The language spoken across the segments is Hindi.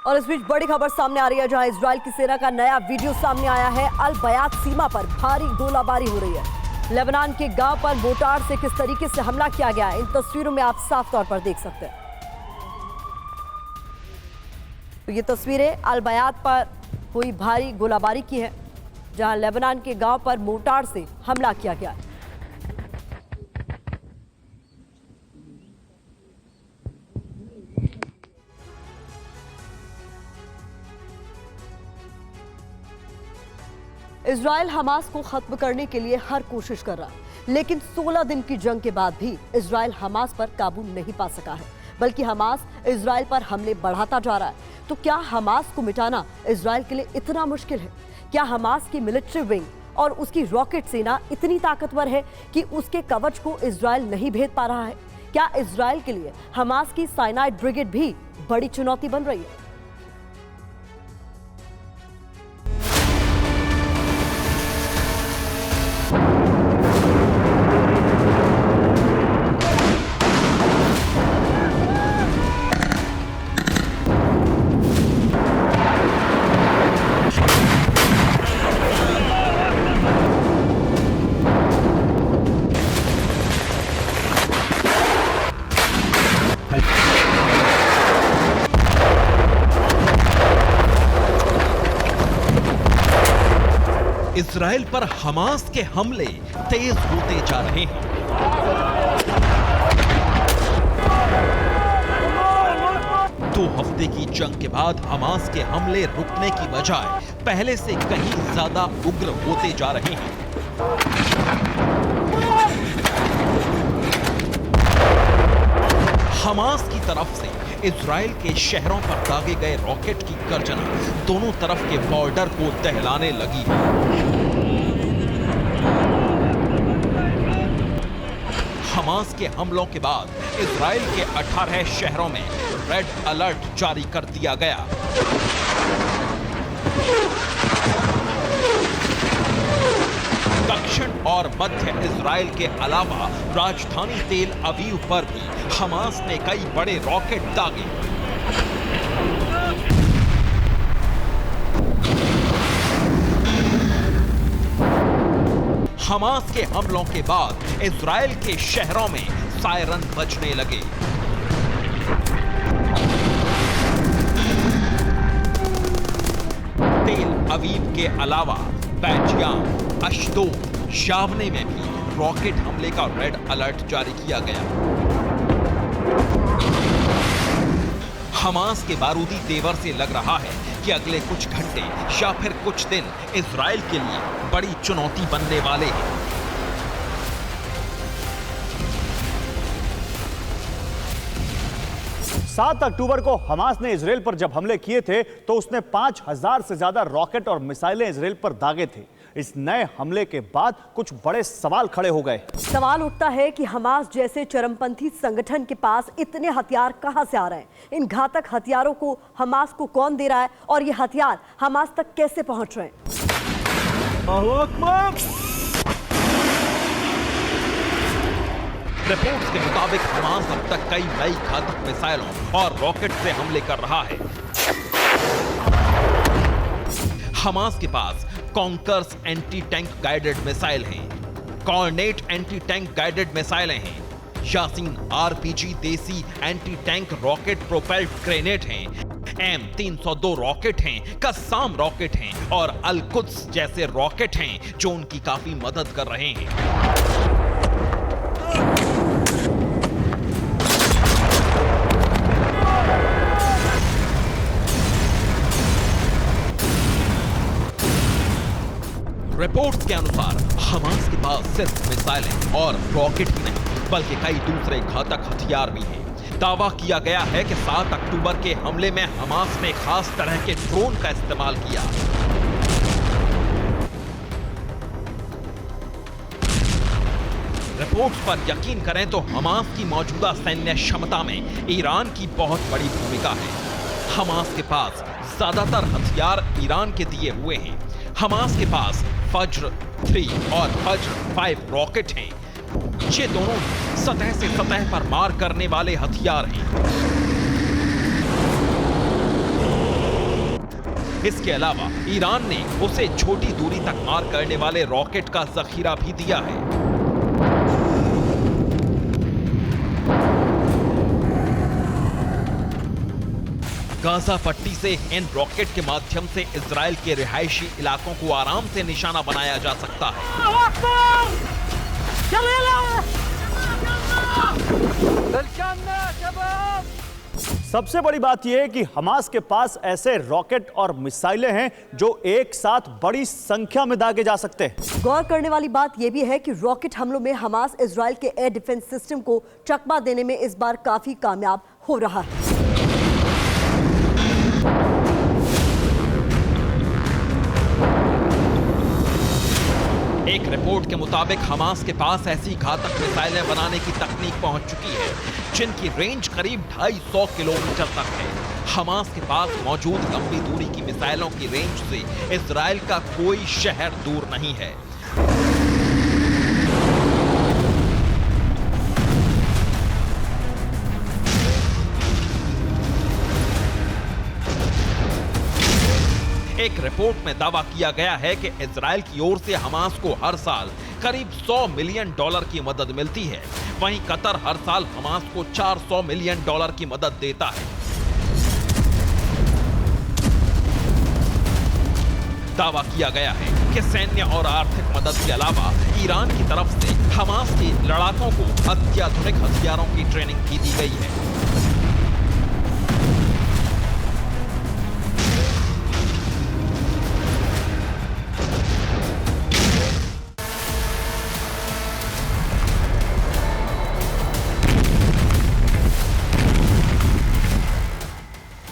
और इस बीच बड़ी खबर सामने आ रही है, जहां इजराइल की सेना का नया वीडियो सामने आया है। अल बयात सीमा पर भारी गोलाबारी हो रही है। लेबनान के गांव पर मोर्टार से किस तरीके से हमला किया गया है, इन तस्वीरों में आप साफ तौर पर देख सकते हैं। तो ये तस्वीरें अल बयात पर हुई भारी गोलाबारी की है, जहां लेबनान के गांव पर मोर्टार से हमला किया गया है। इजराइल हमास को खत्म करने के लिए हर कोशिश कर रहा है, लेकिन 16 दिन की जंग के बाद भी इजराइल हमास पर काबू नहीं पा सका है, बल्कि हमास इजराइल पर हमले बढ़ाता जा रहा है। तो क्या हमास को मिटाना इजराइल के लिए इतना मुश्किल है? क्या हमास की मिलिट्री विंग और उसकी रॉकेट सेना इतनी ताकतवर है कि उसके कवच को इजराइल नहीं भेद पा रहा है? क्या इजराइल के लिए हमास की साइनाइड ब्रिगेड भी बड़ी चुनौती बन रही है? इजराइल पर हमास के हमले तेज होते जा रहे हैं। दो हफ्ते की जंग के बाद हमास के हमले रुकने की बजाय पहले से कहीं ज्यादा उग्र होते जा रहे हैं। हमास की तरफ से इजराइल के शहरों पर दागे गए रॉकेट की गर्जना दोनों तरफ के बॉर्डर को दहलाने लगी है। हमास के हमलों के बाद इजराइल के 18 शहरों में रेड अलर्ट जारी कर दिया गया। दक्षिण और मध्य इजराइल के अलावा राजधानी तेल अवीव पर भी हमास ने कई बड़े रॉकेट दागे। हमास के हमलों के बाद इजराइल के शहरों में सायरन बजने लगे। तेल अवीव के अलावा बैजियाम, अश्दोद, शावने में भी रॉकेट हमले का रेड अलर्ट जारी किया गया। हमास के बारूदी तेवर से लग रहा है कि अगले कुछ घंटे या फिर कुछ दिन इजराइल के लिए बड़ी चुनौती बनने वाले हैं। 7 अक्टूबर को हमास ने इजराइल पर जब हमले किए थे तो उसने 5000 से ज्यादा रॉकेट और मिसाइलें इजराइल पर दागे थे। इस नए हमले के बाद कुछ बड़े सवाल खड़े हो गए। सवाल उठता है कि हमास जैसे चरमपंथी संगठन के पास इतने हथियार कहां से आ रहे हैं? इन घातक हथियारों को हमास को कौन दे रहा है और ये हथियार हमास तक कैसे पहुंच रहे हैं? रिपोर्ट्स के मुताबिक हमास अब तक कई नई घातक मिसाइलों और रॉकेट से हमले कर रहा है। हमास के पास Konkurs anti tank guided missile हैं, कॉर्नेट एंटी टैंक गाइडेड मिसाइलें हैं, यासीन आरपीजी देसी anti tank rocket propelled grenade हैं, M302 रॉकेट हैं, कस्साम रॉकेट हैं और अल कुद्स जैसे रॉकेट हैं जो उनकी काफी मदद कर रहे हैं। रिपोर्ट्स के अनुसार हमास के पास सिर्फ मिसाइलें और रॉकेट ही नहीं बल्कि कई दूसरे घातक हथियार भी हैं। दावा किया गया है कि 7 अक्टूबर के हमले में हमास ने खास तरह के ड्रोन का इस्तेमाल किया। रिपोर्ट्स पर यकीन करें तो हमास की मौजूदा सैन्य क्षमता में ईरान की बहुत बड़ी भूमिका है। हमास के पास ज्यादातर हथियार ईरान के दिए हुए हैं। हमास के पास फज्र 3 और फज्र 5 रॉकेट हैं। ये दोनों सतह से सतह पर मार करने वाले हथियार हैं। इसके अलावा ईरान ने उसे छोटी दूरी तक मार करने वाले रॉकेट का जखीरा भी दिया है। गाजा पट्टी से इन रॉकेट के माध्यम से इजराइल के रिहायशी इलाकों को आराम से निशाना बनाया जा सकता है। सबसे बड़ी बात यह है कि हमास के पास ऐसे रॉकेट और मिसाइलें हैं जो एक साथ बड़ी संख्या में दागे जा सकते हैं। गौर करने वाली बात यह भी है कि रॉकेट हमलों में हमास इजराइल के एयर डिफेंस सिस्टम को चकमा देने में इस बार काफी कामयाब हो रहा है। एक रिपोर्ट के मुताबिक हमास के पास ऐसी घातक मिसाइलें बनाने की तकनीक पहुंच चुकी है जिनकी रेंज करीब 250 किलोमीटर तक है। हमास के पास मौजूद लंबी दूरी की मिसाइलों की रेंज से इजराइल का कोई शहर दूर नहीं है। एक रिपोर्ट में दावा किया गया है कि इजराइल की ओर से हमास को हर साल करीब $100 मिलियन की मदद मिलती है। वहीं कतर हर साल हमास को $400 मिलियन की मदद देता है। दावा किया गया है कि सैन्य और आर्थिक मदद के अलावा ईरान की तरफ से हमास के लड़ाकों को अत्याधुनिक हथियारों की ट्रेनिंग भी दी गई है।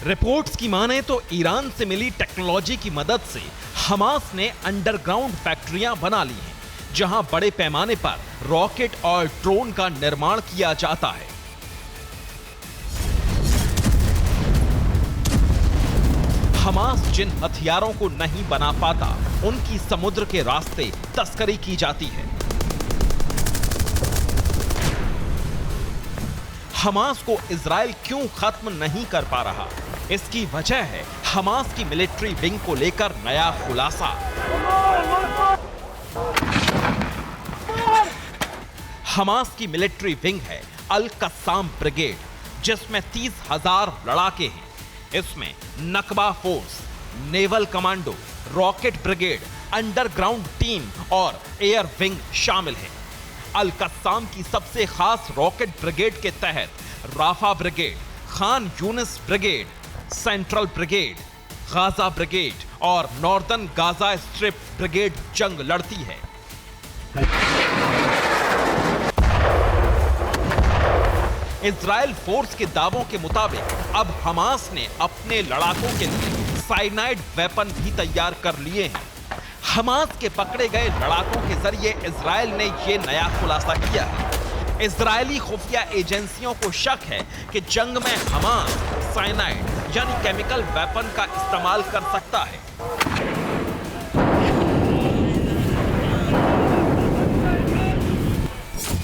रिपोर्ट्स की माने तो ईरान से मिली टेक्नोलॉजी की मदद से हमास ने अंडरग्राउंड फैक्ट्रियां बना ली हैं, जहां बड़े पैमाने पर रॉकेट और ड्रोन का निर्माण किया जाता है। हमास जिन हथियारों को नहीं बना पाता, उनकी समुद्र के रास्ते तस्करी की जाती है। हमास को इजराइल क्यों खत्म नहीं कर पा रहा? इसकी वजह है हमास की मिलिट्री विंग को लेकर नया खुलासा। हमास की मिलिट्री विंग है अल कस्साम ब्रिगेड, जिसमें 30,000 लड़ाके हैं। इसमें Nukhba force, naval commando, rocket brigade, underground team और एयर विंग शामिल है। अल कस्साम की सबसे खास रॉकेट ब्रिगेड के तहत Rafah brigade, Khan Younis brigade, central brigade, Gaza brigade और नॉर्दर्न गाजा स्ट्रिप ब्रिगेड जंग लड़ती है। इजराइल फोर्स के दावों के मुताबिक अब हमास ने अपने लड़ाकों के लिए साइनाइड वेपन भी तैयार कर लिए हैं। हमास के पकड़े गए लड़ाकों के जरिए इजराइल ने यह नया खुलासा किया है। इजरायली खुफिया एजेंसियों को शक है कि जंग में हमास साइनाइड यानी केमिकल वेपन का इस्तेमाल कर सकता है।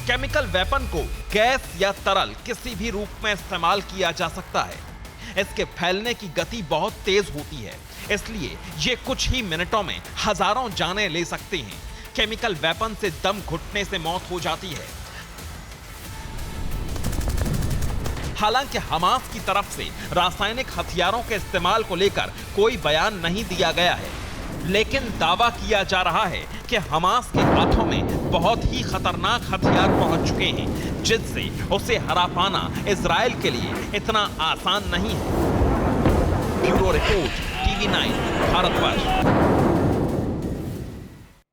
केमिकल वेपन को गैस या तरल किसी भी रूप में इस्तेमाल किया जा सकता है। इसके फैलने की गति बहुत तेज होती है, इसलिए ये कुछ ही मिनटों में हजारों जानें ले सकते हैं। केमिकल वेपन से दम घुटने से मौत हो जाती है। हालांकि हमास की तरफ से रासायनिक हथियारों के इस्तेमाल को लेकर कोई बयान नहीं दिया गया है, लेकिन दावा किया जा रहा है कि हमास के हाथों में बहुत ही खतरनाक हथियार पहुंच चुके हैं, जिससे उसे हरा पाना इजराइल के लिए इतना आसान नहीं है। Bureau report, TV9, Bharatvarsh.